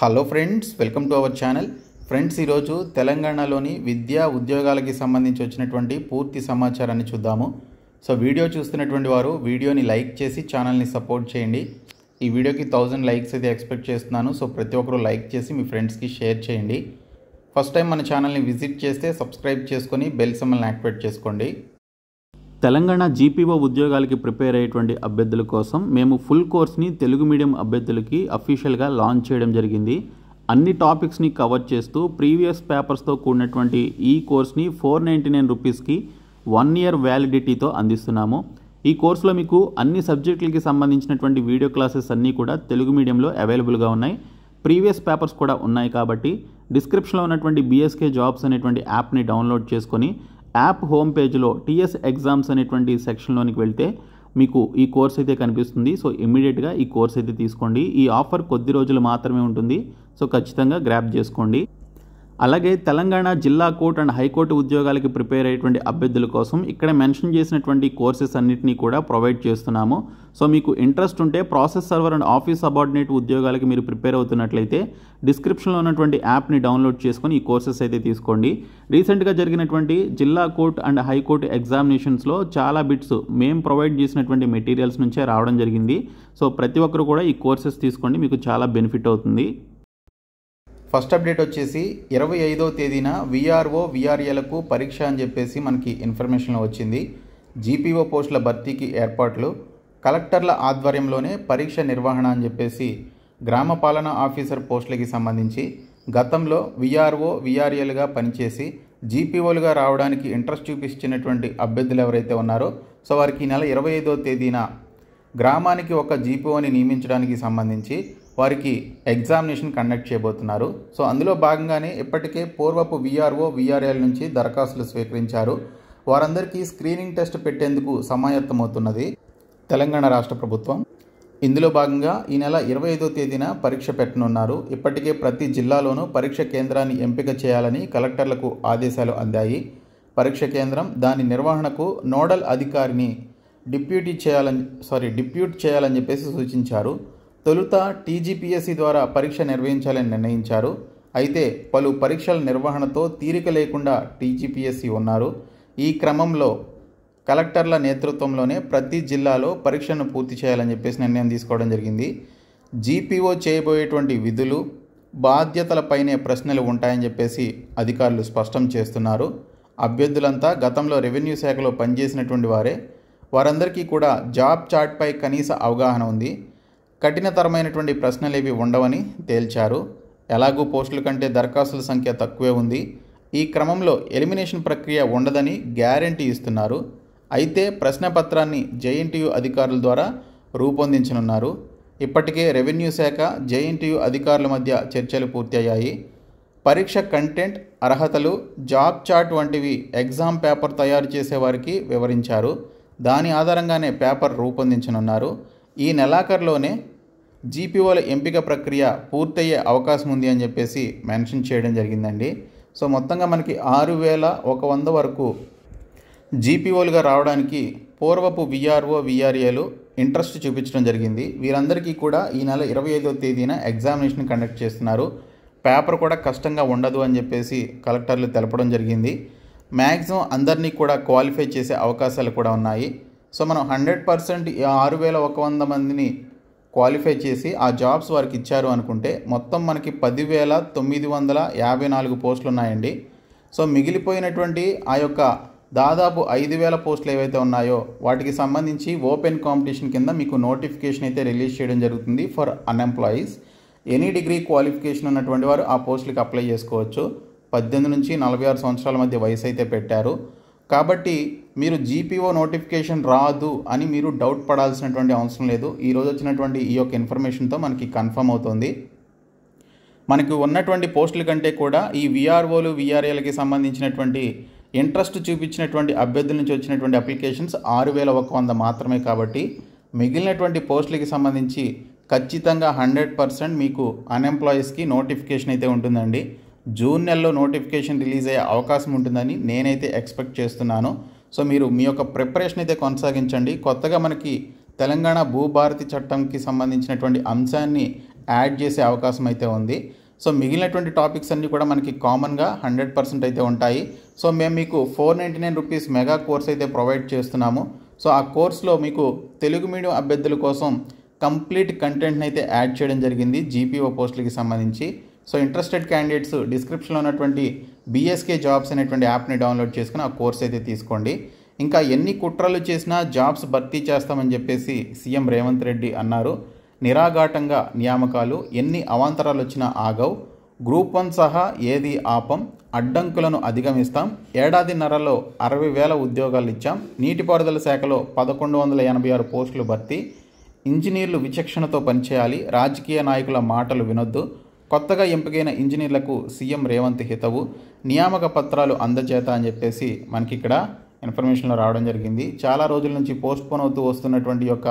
Hello friends, welcome to our channel. Friends, ఈరోజు తెలంగాణలోని విద్యా ఉద్యోగాలకి సంబంధించి వచ్చినటువంటి పూర్తి సమాచారాన్ని చూద్దాము. సో వీడియో చూస్తున్నటువంటి వారు వీడియోని లైక్ చేసి ఛానల్ని సపోర్ట్ చేయండి. ఈ వీడియోకి 1000 లైక్స్ అయితే ఎక్స్పెక్ట్ చేస్తున్నాను. సో ప్రతి ఒక్కరూ లైక్ చేసి మీ ఫ్రెండ్స్కి షేర్ చేయండి. ఫస్ట్ టైం మన ఛానల్ని విజిట్ చేస్తే సబ్స్క్రైబ్ చేసుకొని బెల్ సింబల్ని యాక్టివేట్ చేసుకోండి. తెలంగాణ జీపీఓ ఉద్యోగాలకి ప్రిపేర్ అయ్యేటువంటి అభ్యర్థుల కోసం మేము ఫుల్ కోర్స్ని తెలుగు మీడియం అభ్యర్థులకి అఫీషియల్గా లాంచ్ చేయడం జరిగింది. అన్ని టాపిక్స్ని కవర్ చేస్తూ ప్రీవియస్ పేపర్స్తో కూడినటువంటి ఈ కోర్స్ని 499 రూపీస్కి 1 year వ్యాలిడిటీతో అందిస్తున్నాము. ఈ కోర్సులో మీకు అన్ని సబ్జెక్టులకి సంబంధించినటువంటి వీడియో క్లాసెస్ అన్నీ కూడా తెలుగు మీడియంలో అవైలబుల్గా ఉన్నాయి. ప్రీవియస్ పేపర్స్ కూడా ఉన్నాయి కాబట్టి డిస్క్రిప్షన్లో ఉన్నటువంటి బీఎస్కే జాబ్స్ అనేటువంటి యాప్ని డౌన్లోడ్ చేసుకొని యాప్ హోమ్ పేజ్లో టీఎస్ ఎగ్జామ్స్ అనేటువంటి సెక్షన్లోనికి వెళ్తే మీకు ఈ కోర్స్ అయితే కనిపిస్తుంది. సో ఇమ్మీడియట్గా ఈ కోర్స్ అయితే తీసుకోండి. ఈ ఆఫర్ కొద్ది రోజులు మాత్రమే ఉంటుంది. సో ఖచ్చితంగా గ్రాబ్ చేసుకోండి. అలాగే తెలంగాణ జిల్లా కోర్టు అండ్ హైకోర్టు ఉద్యోగాలకి ప్రిపేర్ అయ్యేటువంటి అభ్యర్థుల కోసం ఇక్కడ మెన్షన్ చేసినటువంటి కోర్సెస్ అన్నింటినీ కూడా ప్రొవైడ్ చేస్తున్నాము. సో మీకు ఇంట్రెస్ట్ ఉంటే process server and office subordinate ఉద్యోగాలకి మీరు ప్రిపేర్ అవుతున్నట్లయితే డిస్క్రిప్షన్లో ఉన్నటువంటి యాప్ని డౌన్లోడ్ చేసుకొని ఈ కోర్సెస్ అయితే తీసుకోండి. రీసెంట్గా జరిగినటువంటి జిల్లా కోర్టు అండ్ హైకోర్టు ఎగ్జామినేషన్స్లో చాలా బిట్స్ మేము ప్రొవైడ్ చేసినటువంటి మెటీరియల్స్ నుంచే రావడం జరిగింది. సో ప్రతి ఒక్కరు కూడా ఈ కోర్సెస్ తీసుకోండి, మీకు చాలా బెనిఫిట్ అవుతుంది. ఫస్ట్ అప్డేట్ వచ్చేసి 25వ తేదీన విఆర్ఓ విఆర్ఏలకు పరీక్ష అని చెప్పేసి మనకి ఇన్ఫర్మేషన్ వచ్చింది. జీపీఓ పోస్టుల భర్తీకి ఏర్పాట్లు, కలెక్టర్ల ఆధ్వర్యంలోనే పరీక్ష నిర్వహణ అని చెప్పేసి గ్రామ పాలనా ఆఫీసర్ పోస్టులకి సంబంధించి గతంలో విఆర్ఓ విఆర్ఏలుగా పనిచేసి జీపీఓలుగా రావడానికి ఇంట్రెస్ట్ చూపించినటువంటి అభ్యర్థులు ఎవరైతే ఉన్నారో సో వారికి ఈ నెల 25వ తేదీన గ్రామానికి ఒక జీపీఓని నియమించడానికి సంబంధించి వారికి ఎగ్జామినేషన్ కండక్ట్ చేయబోతున్నారు. సో అందులో భాగంగానే ఇప్పటికే పూర్వపు విఆర్ఓ విఆర్ఏల నుంచి దరఖాస్తులు స్వీకరించారు. వారందరికీ స్క్రీనింగ్ టెస్ట్ పెట్టేందుకు సమాయత్తమవుతున్నది తెలంగాణ రాష్ట్ర ప్రభుత్వం. ఇందులో భాగంగా ఈ నెల 25వ తేదీన పరీక్ష పెట్టనున్నారు. ఇప్పటికే ప్రతి జిల్లాలోనూ పరీక్ష కేంద్రాన్ని ఎంపిక చేయాలని కలెక్టర్లకు ఆదేశాలు అందాయి. పరీక్ష కేంద్రం, దాని నిర్వహణకు నోడల్ అధికారిని డిప్యూట్ చేయాలని చెప్పేసి సూచించారు. తొలుత టీజీపీఎస్సీ ద్వారా పరీక్ష నిర్వహించాలని నిర్ణయించారు. అయితే పలు పరీక్షల నిర్వహణతో తీరిక లేకుండా టీజీపీఎస్సీ ఉన్నారు. ఈ క్రమంలో కలెక్టర్ల నేతృత్వంలోనే ప్రతి జిల్లాలో పరీక్షను పూర్తి చేయాలని చెప్పేసి నిర్ణయం తీసుకోవడం జరిగింది. జీపీఓ చేయబోయేటువంటి విధులు, బాధ్యతలపైనే ప్రశ్నలు ఉంటాయని చెప్పేసి అధికారులు స్పష్టం చేస్తున్నారు. అభ్యర్థులంతా గతంలో రెవెన్యూ శాఖలో పనిచేసినటువంటి వారే. వారందరికీ కూడా జాబ్ చార్ట్పై కనీస అవగాహన ఉంది. కఠినతరమైనటువంటి ప్రశ్నలేవి ఉండవని తేల్చారు. ఎలాగూ పోస్టుల కంటే దరఖాస్తుల సంఖ్య తక్కువే ఉంది. ఈ క్రమంలో ఎలిమినేషన్ ప్రక్రియ ఉండదని గ్యారంటీ ఇస్తున్నారు. అయితే ప్రశ్నపత్రాన్ని జేఎన్టీయూ అధికారుల ద్వారా రూపొందించనున్నారు. ఇప్పటికే రెవెన్యూ శాఖ జేఎన్టీయూ అధికారుల మధ్య చర్చలు పూర్తి అయ్యాయి. పరీక్ష కంటెంట్, అర్హతలు, జాబ్ చార్ట్ వంటివి ఎగ్జామ్ పేపర్ తయారు చేసేవారికి వివరించారు. దాని ఆధారంగానే పేపర్ రూపొందించనున్నారు. ఈ నెలాఖరులోనే జీపీఓల ఎంపిక ప్రక్రియ పూర్తయ్యే అవకాశం ఉంది అని చెప్పేసి మెన్షన్ చేయడం జరిగిందండి. సో మొత్తంగా మనకి 6100 వరకు జీపీఓలుగా రావడానికి పూర్వపు విఆర్ఓ విఆర్ఏలు ఇంట్రెస్ట్ చూపించడం జరిగింది. వీరందరికీ కూడా ఈ నెల 25వ తేదీన ఎగ్జామినేషన్ కండక్ట్ చేస్తున్నారు. పేపర్ కూడా కష్టంగా ఉండదు అని చెప్పేసి కలెక్టర్లు తెలపడం జరిగింది. మ్యాక్సిమం అందరినీ కూడా క్వాలిఫై చేసే అవకాశాలు కూడా ఉన్నాయి. సో మనం 100% 6100 మందిని క్వాలిఫై చేసి ఆ జాబ్స్ వారికి ఇచ్చారు అనుకుంటే మొత్తం మనకి 10,954 పోస్టులు ఉన్నాయండి. సో మిగిలిపోయినటువంటి ఆ యొక్క దాదాపు 5,000 పోస్టులు ఏవైతే ఉన్నాయో వాటికి సంబంధించి ఓపెన్ కాంపిటీషన్ కింద మీకు నోటిఫికేషన్ అయితే రిలీజ్ చేయడం జరుగుతుంది for unemployees. Any degree qualification ఉన్నటువంటి వారు ఆ పోస్టులకి అప్లై చేసుకోవచ్చు. 18 నుంచి 46 సంవత్సరాల మధ్య వయసు అయితే పెట్టారు. కాబట్టి మీరు జీపీఓ నోటిఫికేషన్ రాదు అని మీరు డౌట్ పడాల్సినటువంటి అవసరం లేదు. ఈరోజు వచ్చినటువంటి ఈ యొక్క ఇన్ఫర్మేషన్తో మనకి కన్ఫర్మ్ అవుతుంది. మనకు ఉన్నటువంటి పోస్టుల కంటే కూడా ఈ విఆర్ఓలు విఆర్ఏలకి సంబంధించినటువంటి ఇంట్రెస్ట్ చూపించినటువంటి అభ్యర్థుల నుంచి వచ్చినటువంటి అప్లికేషన్స్ 6100 మాత్రమే. కాబట్టి మిగిలినటువంటి పోస్టులకి సంబంధించి ఖచ్చితంగా 100% మీకు అన్ఎంప్లాయీస్కి నోటిఫికేషన్ అయితే ఉంటుందండి. జూన్ నెలలో నోటిఫికేషన్ రిలీజ్ అయ్యే అవకాశం ఉంటుందని నేనైతే ఎక్స్పెక్ట్ చేస్తున్నాను. సో మీరు మీ యొక్క ప్రిపరేషన్ అయితే కొనసాగించండి. కొత్తగా మనకి తెలంగాణ భూభారతి చట్టంకి సంబంధించినటువంటి అంశాన్ని యాడ్ చేసే అవకాశం అయితే ఉంది. సో మిగిలినటువంటి టాపిక్స్ అన్నీ కూడా మనకి కామన్గా 100% అయితే ఉంటాయి. సో మేము మీకు 499 రూపీస్ మెగా కోర్స్ అయితే ప్రొవైడ్ చేస్తున్నాము. సో ఆ కోర్స్లో మీకు తెలుగు మీడియం అభ్యర్థుల కోసం కంప్లీట్ కంటెంట్ని అయితే యాడ్ చేయడం జరిగింది జీపీఓ పోస్టులకి సంబంధించి. సో ఇంట్రెస్టెడ్ క్యాండిడేట్స్ డిస్క్రిప్షన్లో ఉన్నటువంటి బీఎస్కే జాబ్స్ అనేటువంటి యాప్ని డౌన్లోడ్ చేసుకుని ఆ కోర్స్ అయితే తీసుకోండి. ఇంకా ఎన్ని కుట్రలు చేసినా జాబ్స్ భర్తీ చేస్తామని చెప్పేసి సీఎం రేవంత్ రెడ్డి అన్నారు. నిరాఘాటంగా నియామకాలు, ఎన్ని అవాంతరాలు వచ్చినా ఆగవు, గ్రూప్ 1 సహా ఏది ఆపం, అడ్డంకులను అధిగమిస్తాం, ఏడాదిన్నరలో 60,000 ఉద్యోగాలు ఇచ్చాం, నీటిపారుదల శాఖలో 1186 పోస్టులు భర్తీ, ఇంజనీర్లు విచక్షణతో పనిచేయాలి, రాజకీయ నాయకుల మాటలు వినొద్దు, కొత్తగా ఎంపికైన ఇంజనీర్లకు సీఎం రేవంత్ హితవు, నియామక పత్రాలు అందజేత అని చెప్పేసి మనకి ఇక్కడ ఇన్ఫర్మేషన్లో రావడం జరిగింది. చాలా రోజుల నుంచి పోస్ట్పోన్ అవుతూ వస్తున్నటువంటి యొక్క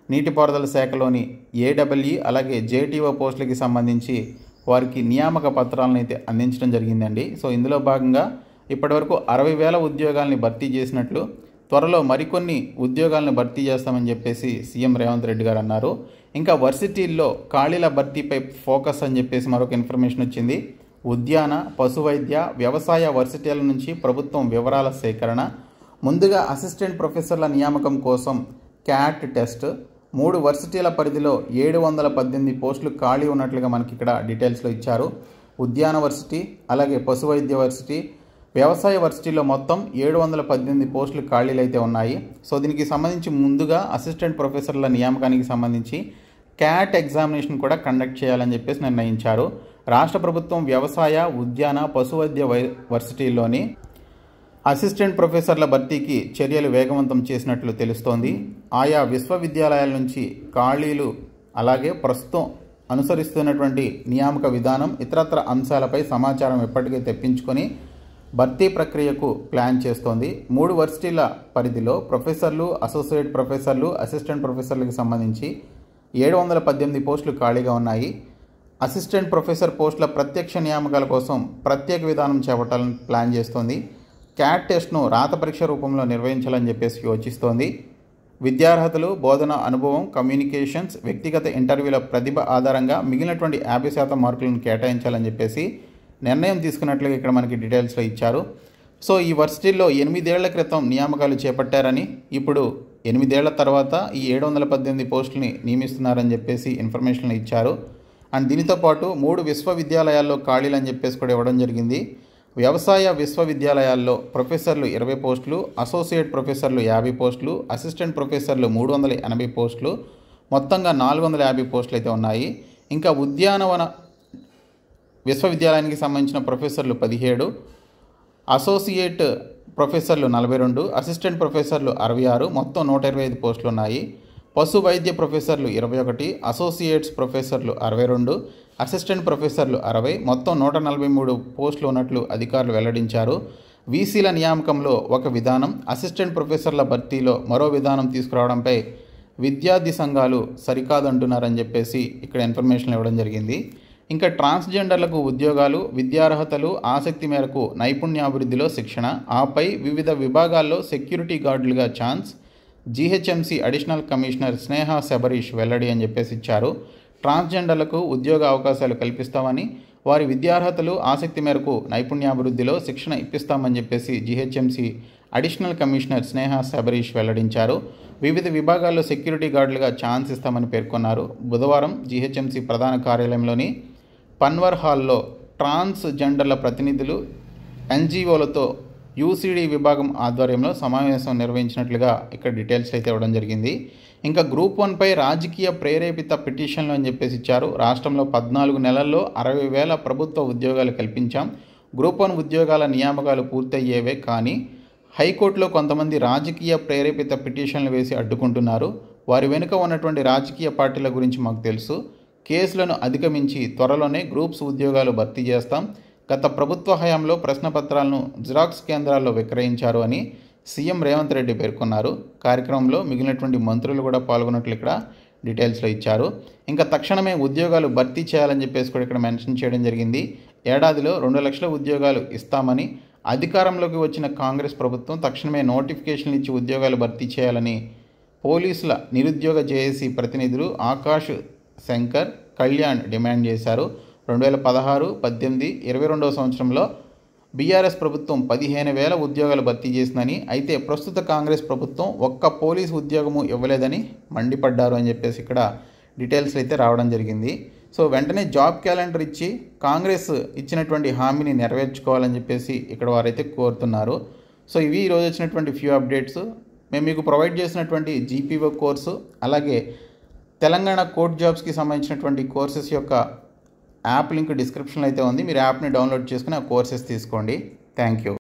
నీటిపారుదల శాఖలోని ఏడబ్ల్యూ అలాగే జేటీఓ పోస్టులకి సంబంధించి వారికి నియామక పత్రాలను అయితే అందించడం జరిగిందండి. సో ఇందులో భాగంగా ఇప్పటివరకు 60,000 ఉద్యోగాల్ని భర్తీ చేసినట్లు, త్వరలో మరికొన్ని ఉద్యోగాలను భర్తీ చేస్తామని చెప్పేసి సీఎం రేవంత్ రెడ్డి గారు అన్నారు. ఇంకా వర్సిటీల్లో ఖాళీల భర్తీపై ఫోకస్ అని చెప్పేసి మరొక ఇన్ఫర్మేషన్ వచ్చింది. ఉద్యాన, పశువైద్య, వ్యవసాయ వర్సిటీల నుంచి ప్రభుత్వం వివరాల సేకరణ, ముందుగా అసిస్టెంట్ ప్రొఫెసర్ల నియామకం కోసం క్యాట్ టెస్ట్, 3 వర్సిటీల పరిధిలో 718 పోస్టులు ఖాళీ ఉన్నట్లుగా మనకి ఇక్కడ డీటెయిల్స్లో ఇచ్చారు. ఉద్యాన వర్సిటీ అలాగే పశువైద్య వర్సిటీ, వ్యవసాయ వర్సిటీలో మొత్తం 718 పోస్టులు ఖాళీలు అయితే ఉన్నాయి. సో దీనికి సంబంధించి ముందుగా అసిస్టెంట్ ప్రొఫెసర్ల నియామకానికి సంబంధించి క్యాట్ ఎగ్జామినేషన్ కూడా కండక్ట్ చేయాలని చెప్పేసి నిర్ణయించారు. రాష్ట్ర ప్రభుత్వం వ్యవసాయ, ఉద్యాన, పశువైద్య వర్సిటీల్లోని అసిస్టెంట్ ప్రొఫెసర్ల భర్తీకి చర్యలు వేగవంతం చేసినట్లు తెలుస్తోంది. ఆయా విశ్వవిద్యాలయాల నుంచి ఖాళీలు అలాగే ప్రస్తుతం అనుసరిస్తున్నటువంటి నియామక విధానం, ఇతరత్ర అంశాలపై సమాచారం ఎప్పటికే తెప్పించుకొని భర్తీ ప్రక్రియకు ప్లాన్ చేస్తోంది. 3 వర్సిటీల పరిధిలో ప్రొఫెసర్లు, అసోసియేట్ ప్రొఫెసర్లు, అసిస్టెంట్ ప్రొఫెసర్లకు సంబంధించి 718 పోస్టులు ఖాళీగా ఉన్నాయి. అసిస్టెంట్ ప్రొఫెసర్ పోస్టుల ప్రత్యక్ష నియామకాల కోసం ప్రత్యేక విధానం చేపట్టాలని ప్లాన్ చేస్తోంది. క్యాట్ టెస్ట్ను రాత పరీక్ష రూపంలో నిర్వహించాలని చెప్పేసి యోచిస్తోంది. విద్యార్హతలు, బోధన అనుభవం, కమ్యూనికేషన్స్, వ్యక్తిగత ఇంటర్వ్యూల ప్రతిభ ఆధారంగా మిగిలినటువంటి 50% మార్కులను కేటాయించాలని చెప్పేసి నిర్ణయం తీసుకున్నట్లుగా ఇక్కడ మనకి డీటెయిల్స్లో ఇచ్చారు. సో ఈ వర్సిటీల్లో 8 ఏళ్ల క్రితం నియామకాలు చేపట్టారని, ఇప్పుడు 8 ఏళ్ల తర్వాత ఈ 718 పోస్టులని నియమిస్తున్నారని చెప్పేసి ఇన్ఫర్మేషన్ ఇచ్చారు. అండ్ దీనితో పాటు 3 విశ్వవిద్యాలయాల్లో ఖాళీలు అని చెప్పేసి కూడా ఇవ్వడం జరిగింది. వ్యవసాయ విశ్వవిద్యాలయాల్లో ప్రొఫెసర్లు 20 పోస్టులు, అసోసియేట్ ప్రొఫెసర్లు 50 పోస్టులు, అసిస్టెంట్ ప్రొఫెసర్లు 380 పోస్టులు, మొత్తంగా 450 పోస్టులు అయితే ఉన్నాయి. ఇంకా ఉద్యానవన విశ్వవిద్యాలయానికి సంబంధించిన ప్రొఫెసర్లు 17, అసోసియేట్ ప్రొఫెసర్లు 42, అసిస్టెంట్ ప్రొఫెసర్లు 66, మొత్తం 125 పోస్టులు ఉన్నాయి. పశు వైద్య ప్రొఫెసర్లు 21, అసోసియేట్స్ ప్రొఫెసర్లు 62, అసిస్టెంట్ ప్రొఫెసర్లు 60, మొత్తం 143 పోస్టులు ఉన్నట్లు అధికారులు వెల్లడించారు. వీసీల నియామకంలో ఒక విధానం, అసిస్టెంట్ ప్రొఫెసర్ల భర్తీలో మరో విధానం తీసుకురావడంపై విద్యార్థి సంఘాలు సరికాదంటున్నారని చెప్పేసి ఇక్కడ ఇన్ఫర్మేషన్ ఇవ్వడం జరిగింది. ఇంకా ట్రాన్స్జెండర్లకు ఉద్యోగాలు, విద్యార్హతలు, ఆసక్తి మేరకు నైపుణ్యాభివృద్ధిలో శిక్షణ, ఆపై వివిధ విభాగాల్లో సెక్యూరిటీ గార్డులుగా chance, GHMC additional commissioner Sneha Sabarish వెల్లడి అని చెప్పేసి ఇచ్చారు. ట్రాన్స్జెండర్లకు ఉద్యోగ అవకాశాలు కల్పిస్తామని, వారి విద్యార్హతలు, ఆసక్తి మేరకు నైపుణ్యాభివృద్ధిలో శిక్షణ ఇప్పిస్తామని చెప్పేసి GHMC additional commissioner Sneha Shabarish వెల్లడించారు. వివిధ విభాగాల్లో సెక్యూరిటీ గార్డులుగా ఛాన్స్ ఇస్తామని పేర్కొన్నారు. బుధవారం జీహెచ్ఎంసీ ప్రధాన కార్యాలయంలోని పన్వర్ హాల్లో ట్రాన్స్జెండర్ల ప్రతినిధులు, ఎన్జీఓలతో యూసీడీ విభాగం ఆధ్వర్యంలో సమావేశం నిర్వహించినట్లుగా ఇక్కడ డీటెయిల్స్ అయితే ఇవ్వడం జరిగింది. ఇంకా గ్రూప్ 1పై రాజకీయ ప్రేరేపిత పిటిషన్లు అని చెప్పేసి ఇచ్చారు. రాష్ట్రంలో 14 నెలల్లో 60,000 ప్రభుత్వ ఉద్యోగాలు కల్పించాం. గ్రూప్ 1 ఉద్యోగాల నియామకాలు పూర్తయ్యేవే, కానీ హైకోర్టులో కొంతమంది రాజకీయ ప్రేరేపిత పిటిషన్లు వేసి అడ్డుకుంటున్నారు. వారి వెనుక ఉన్నటువంటి రాజకీయ పార్టీల గురించి మాకు తెలుసు. కేసులను అధిగమించి త్వరలోనే గ్రూప్స్ ఉద్యోగాలు భర్తీ చేస్తాం. గత ప్రభుత్వ హయాంలో ప్రశ్నపత్రాలను జిరాక్స్ కేంద్రాల్లో విక్రయించారు అని సీఎం రేవంత్ రెడ్డి పేర్కొన్నారు. కార్యక్రమంలో మిగిలినటువంటి మంత్రులు కూడా పాల్గొన్నట్లు ఇక్కడ డీటెయిల్స్లో ఇచ్చారు. ఇంకా తక్షణమే ఉద్యోగాలు భర్తీ చేయాలని చెప్పేసి కూడా ఇక్కడ మెన్షన్ చేయడం జరిగింది. ఏడాదిలో 2 లక్షల ఉద్యోగాలు ఇస్తామని అధికారంలోకి వచ్చిన కాంగ్రెస్ ప్రభుత్వం తక్షణమే నోటిఫికేషన్లు ఇచ్చి ఉద్యోగాలు భర్తీ చేయాలని పోలీసుల నిరుద్యోగ జేఏసీ ప్రతినిధులు ఆకాష్ శంకర్, కళ్యాణ్ డిమాండ్ చేశారు. 2016, 18, 22వ సంవత్సరంలో బీఆర్ఎస్ ప్రభుత్వం 15,000 ఉద్యోగాలు భర్తీ చేసిందని, అయితే ప్రస్తుత కాంగ్రెస్ ప్రభుత్వం ఒక్క పోలీసు ఉద్యోగము ఇవ్వలేదని మండిపడ్డారు అని చెప్పేసి ఇక్కడ డీటెయిల్స్ అయితే రావడం జరిగింది. సో వెంటనే జాబ్ క్యాలెండర్ ఇచ్చి కాంగ్రెస్ ఇచ్చినటువంటి హామీని నెరవేర్చుకోవాలని చెప్పేసి ఇక్కడ వారైతే కోరుతున్నారు. సో ఇవి ఈరోజు వచ్చినటువంటి ఫ్యూ అప్డేట్స్. మేము మీకు ప్రొవైడ్ చేసినటువంటి జీపీఓ కోర్సు, అలాగే తెలంగాణ కోర్ట్ జాబ్స్కి సంబంధించినటువంటి కోర్సెస్ యొక్క యాప్ లింక్ డిస్క్రిప్షన్లో అయితే ఉంది. మీరు యాప్ని డౌన్లోడ్ చేసుకుని ఆ కోర్సెస్ తీసుకోండి. Thank you.